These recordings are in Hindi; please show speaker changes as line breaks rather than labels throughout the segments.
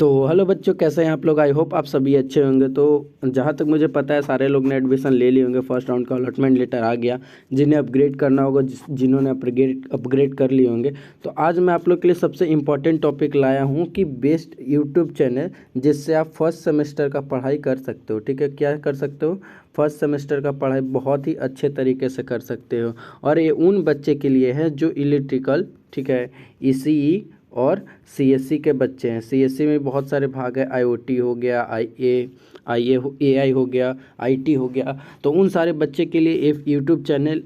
तो हेलो बच्चों, कैसे हैं आप लोग। आई होप आप सभी अच्छे होंगे। तो जहाँ तक मुझे पता है सारे लोग ने एडमिशन ले लिए होंगे। फर्स्ट राउंड का अलॉटमेंट लेटर आ गया। जिन्हें अपग्रेड करना होगा, जिन्होंने अपग्रेड कर लिए होंगे। तो आज मैं आप लोग के लिए सबसे इम्पॉर्टेंट टॉपिक लाया हूँ कि बेस्ट यूट्यूब चैनल जिससे आप फर्स्ट सेमेस्टर का पढ़ाई कर सकते हो। ठीक है, क्या कर सकते हो? फर्स्ट सेमेस्टर का पढ़ाई बहुत ही अच्छे तरीके से कर सकते हो। और ये उन बच्चे के लिए है जो इलेक्ट्रिकल, ठीक है, ईसीई और सीएससी के बच्चे हैं। सीएससी में बहुत सारे भाग है, आईओटी हो गया, एआई हो गया, आईटी हो गया। तो उन सारे बच्चे के लिए एक यूट्यूब चैनल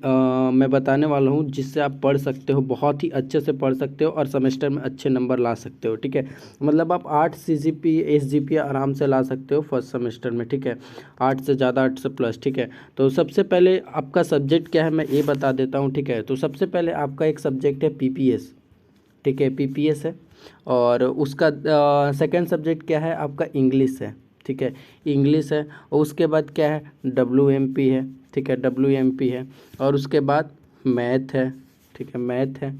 मैं बताने वाला हूँ जिससे आप पढ़ सकते हो, बहुत ही अच्छे से पढ़ सकते हो और सेमेस्टर में अच्छे नंबर ला सकते हो। ठीक है, मतलब आप 8 सीजीपी एसजीपी आराम से ला सकते हो फर्स्ट सेमेस्टर में। ठीक है, 8 से ज़्यादा, 8 से प्लस। ठीक है, तो सबसे पहले आपका सब्जेक्ट क्या है मैं ये बता देता हूँ। ठीक है, तो सबसे पहले आपका एक सब्जेक्ट है पीपीएस। ठीक है, पीपीएस है। और उसका सेकंड सब्जेक्ट क्या है आपका? इंग्लिश है। ठीक है, इंग्लिश है। और उसके बाद क्या है? डब्ल्यूएमपी है। ठीक है, डब्ल्यूएमपी है। और उसके बाद मैथ है। ठीक है, मैथ है।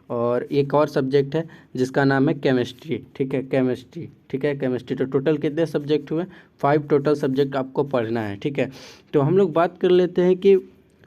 और एक और सब्जेक्ट है जिसका नाम है केमिस्ट्री। ठीक है, केमिस्ट्री। ठीक है, केमिस्ट्री। तो टोटल कितने सब्जेक्ट हुए? 5 टोटल सब्जेक्ट आपको पढ़ना है। ठीक है, तो हम लोग बात कर लेते हैं कि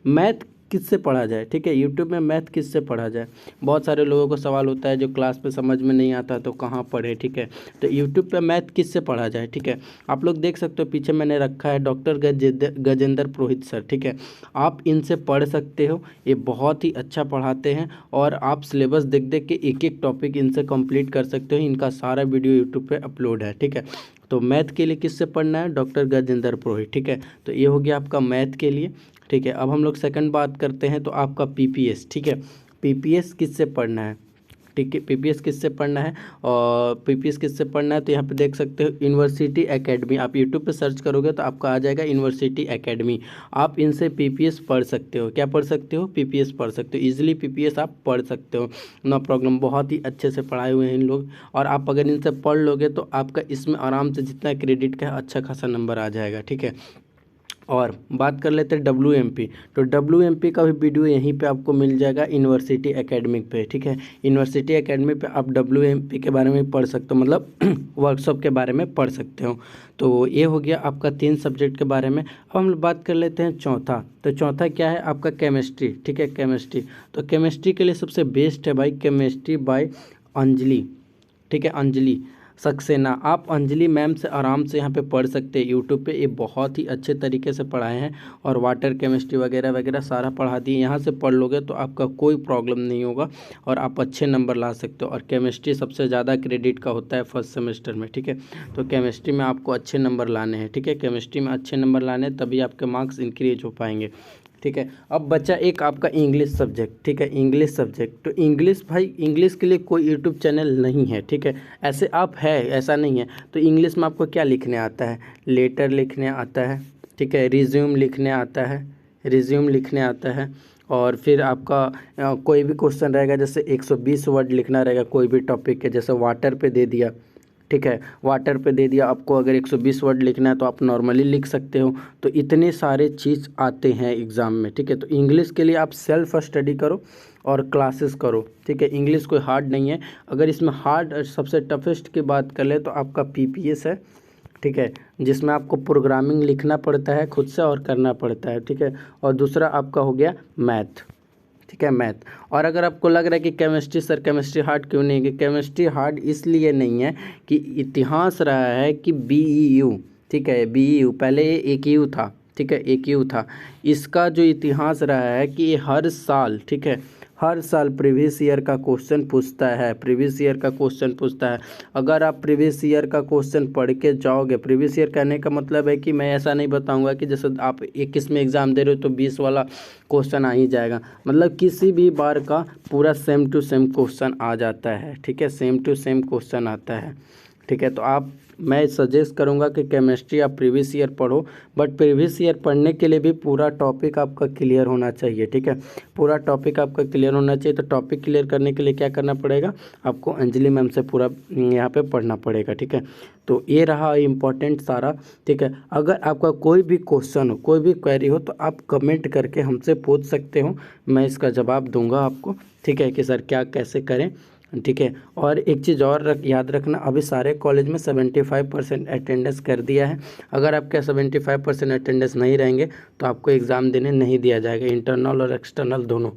मैथ किससे पढ़ा जाए। ठीक है, यूट्यूब में मैथ किससे पढ़ा जाए। बहुत सारे लोगों को सवाल होता है जो क्लास में समझ में नहीं आता तो कहाँ पढ़े। ठीक है, तो यूट्यूब पे मैथ किससे पढ़ा जाए। ठीक है, आप लोग देख सकते हो पीछे मैंने रखा है डॉक्टर गजेंद्र पुरोहित सर। ठीक है, आप इनसे पढ़ सकते हो। ये बहुत ही अच्छा पढ़ाते हैं और आप सिलेबस देख देख के एक एक टॉपिक इनसे कंप्लीट कर सकते हो। इनका सारा वीडियो यूट्यूब पे अपलोड है। ठीक है, तो मैथ के लिए किससे पढ़ना है? डॉक्टर गजेंद्र पुरोहित। ठीक है, तो ये हो गया आपका मैथ के लिए। ठीक है, अब हम लोग सेकंड बात करते हैं तो आपका पीपीएस। ठीक है, पीपीएस किससे पढ़ना है? ठीक है, पीपीएस किससे पढ़ना है? और पीपीएस किससे पढ़ना है तो यहाँ पे देख सकते हो यूनिवर्सिटी एकेडमी। आप यूट्यूब पे सर्च करोगे तो आपका आ जाएगा यूनिवर्सिटी एकेडमी। आप इनसे पीपीएस पढ़ सकते हो। क्या पढ़ सकते हो? पीपीएस पढ़ सकते हो। ईजिली पीपीएस आप पढ़ सकते हो, नो प्रॉब्लम। बहुत ही अच्छे से पढ़ाए हुए हैं इन लोग। और आप अगर इनसे पढ़ लोगे तो आपका इसमें आराम से जितना क्रेडिट का है अच्छा खासा नंबर आ जाएगा। ठीक है, और बात कर लेते हैं डब्ल्यूएमपी। तो डब्ल्यूएमपी का भी वीडियो यहीं पे आपको मिल जाएगा यूनिवर्सिटी एकेडमिक पे। ठीक है, यूनिवर्सिटी एकेडमी पे आप डब्ल्यूएमपी के बारे में पढ़ सकते हो, मतलब वर्कशॉप के बारे में पढ़ सकते हो। तो ये हो गया आपका 3 सब्जेक्ट के बारे में। अब हम लोग बात कर लेते हैं चौथा। तो चौथा क्या है आपका? केमिस्ट्री। ठीक है, केमिस्ट्री। तो केमिस्ट्री के लिए सबसे बेस्ट है भाई केमिस्ट्री बाय अंजलि। ठीक है, अंजलि सक्सेना। आप अंजलि मैम से आराम से यहाँ पे पढ़ सकते हैं यूट्यूब पे। ये बहुत ही अच्छे तरीके से पढ़ाए हैं और वाटर केमिस्ट्री वगैरह वगैरह सारा पढ़ा दिए। यहाँ से पढ़ लोगे तो आपका कोई प्रॉब्लम नहीं होगा और आप अच्छे नंबर ला सकते हो। और केमिस्ट्री सबसे ज़्यादा क्रेडिट का होता है फर्स्ट सेमेस्टर में। ठीक है, तो केमिस्ट्री में आपको अच्छे नंबर लाने हैं। ठीक है, केमिस्ट्री में अच्छे नंबर लाने हैं तभी आपके मार्क्स इंक्रीज हो पाएंगे। ठीक है, अब बचा एक आपका इंग्लिश सब्जेक्ट। ठीक है, इंग्लिश सब्जेक्ट। तो इंग्लिश भाई, इंग्लिश के लिए कोई यूट्यूब चैनल नहीं है। ठीक है, ऐसे आप है, ऐसा नहीं है। तो इंग्लिश में आपको क्या लिखने आता है? लेटर लिखने आता है। ठीक है, रिज्यूम लिखने आता है, रिज्यूम लिखने आता है। और फिर आपका कोई भी क्वेश्चन रहेगा जैसे 120 वर्ड लिखना रहेगा कोई भी टॉपिक के, जैसे वाटर पे दे दिया। ठीक है, वाटर पे दे दिया आपको, अगर 120 वर्ड लिखना है तो आप नॉर्मली लिख सकते हो। तो इतने सारे चीज़ आते हैं एग्ज़ाम में। ठीक है, तो इंग्लिश के लिए आप सेल्फ स्टडी करो और क्लासेस करो। ठीक है, इंग्लिश कोई हार्ड नहीं है। अगर इसमें हार्ड सबसे टफेस्ट की बात कर ले तो आपका पीपीएस है। ठीक है, जिसमें आपको प्रोग्रामिंग लिखना पड़ता है खुद से और करना पड़ता है। ठीक है, और दूसरा आपका हो गया मैथ। ठीक है, मैथ। और अगर आपको लग रहा है कि केमिस्ट्री, सर केमिस्ट्री हार्ड क्यों नहीं है? कि केमिस्ट्री हार्ड इसलिए नहीं है कि इतिहास रहा है कि बीईयू। ठीक है, बीईयू पहले ये एक यू था। ठीक है, एक यू था। इसका जो इतिहास रहा है कि ये हर साल, ठीक है, हर साल प्रीवियस ईयर का क्वेश्चन पूछता है, प्रीवियस ईयर का क्वेश्चन पूछता है। अगर आप प्रीवियस ईयर का क्वेश्चन पढ़ के जाओगे, प्रीवियस ईयर कहने का मतलब है कि मैं ऐसा नहीं बताऊंगा कि जैसे आप 21 में एग्ज़ाम दे रहे हो तो 20 वाला क्वेश्चन आ ही जाएगा। मतलब किसी भी बार का पूरा सेम टू सेम क्वेश्चन आ जाता है। ठीक है, सेम टू सेम क्वेश्चन आता है। ठीक है, तो आप, मैं सजेस्ट करूंगा कि केमिस्ट्री आप प्रीवियस ईयर पढ़ो। बट प्रीवियस ईयर पढ़ने के लिए भी पूरा टॉपिक आपका क्लियर होना चाहिए। ठीक है, पूरा टॉपिक आपका क्लियर होना चाहिए। तो टॉपिक क्लियर करने के लिए क्या करना पड़ेगा? आपको अंजलि मैम से पूरा यहाँ पे पढ़ना पड़ेगा। ठीक है, तो ये रहा इम्पोर्टेंट सारा। ठीक है, अगर आपका कोई भी क्वेश्चन हो, कोई भी क्वेरी हो तो आप कमेंट करके हमसे पूछ सकते हो। मैं इसका जवाब दूंगा आपको। ठीक है, कि सर क्या कैसे करें, ठीक है। और एक चीज़ और याद रखना, अभी सारे कॉलेज में 75% अटेंडेंस कर दिया है। अगर आपका 75% अटेंडेंस नहीं रहेंगे तो आपको एग्ज़ाम देने नहीं दिया जाएगा, इंटरनल और एक्सटर्नल दोनों।